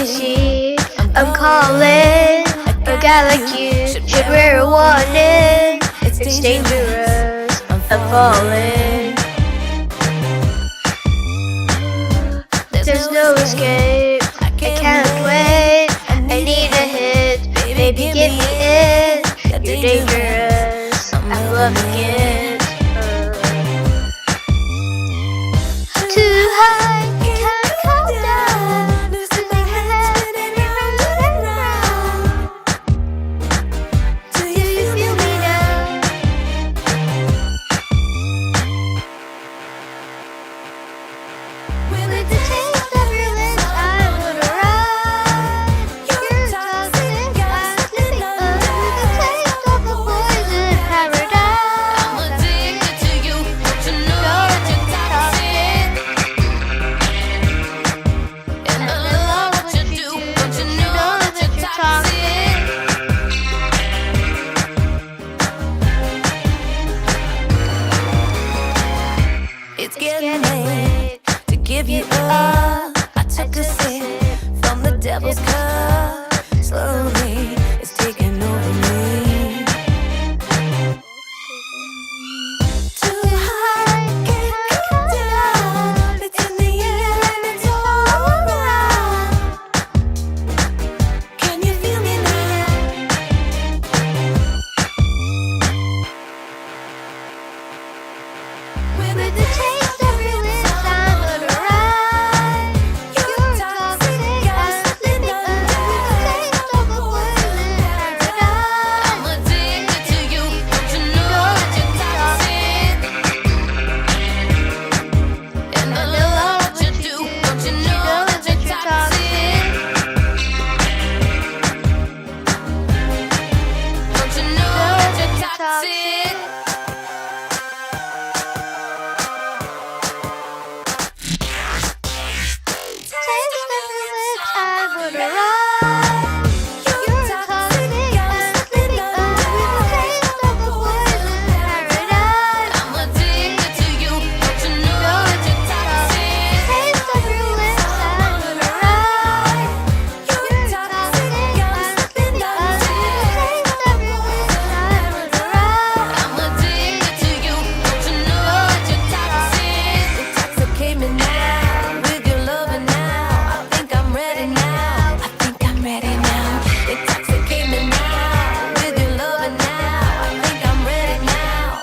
See, I'm calling. A guy like you should wear a warning. It's dangerous, I'm falling. There's no escape, I can't wait. I need a hit, baby give me it. You're dangerous, I'm loving it. Too high, can't come down. Losing my head, spinning round and round. Do you feel me now? With the taste of your lips, I wanna ride. You're toxic, I'm slipping under the taste of the poison paradise. I'm addicted to you, but you know that you're toxic. And I love what you do, but you know that you're toxic. It's getting late to give you up. I took a sip from the devil's cup. Slowly, it's taking over me. Too high, can't come down. It's in the air and it's all around. Can you feel me now? With the taste of your lips, I wanna ride. You're toxic, I'm slipping under the taste of the poison paradise. I'm addicted to you, but you know that you're toxic. And I love what you do, but you know that you're toxic. Don't you know that you're toxic? Taste of your lips, I wanna ride. You're toxic, I'm slipping under the taste of the poison paradise. I'm addicted to you, but you know that you're toxic. Taste of your lips, I wanna ride. You're toxic, I'm slipping under the taste of your lips, I wanna ride. I'm addicted to you, but you know that you're toxic. Intoxicate me now with your loving now. I think I'm ready now. I think I'm ready now. Intoxicate me now with your loving now. I think I'm ready now.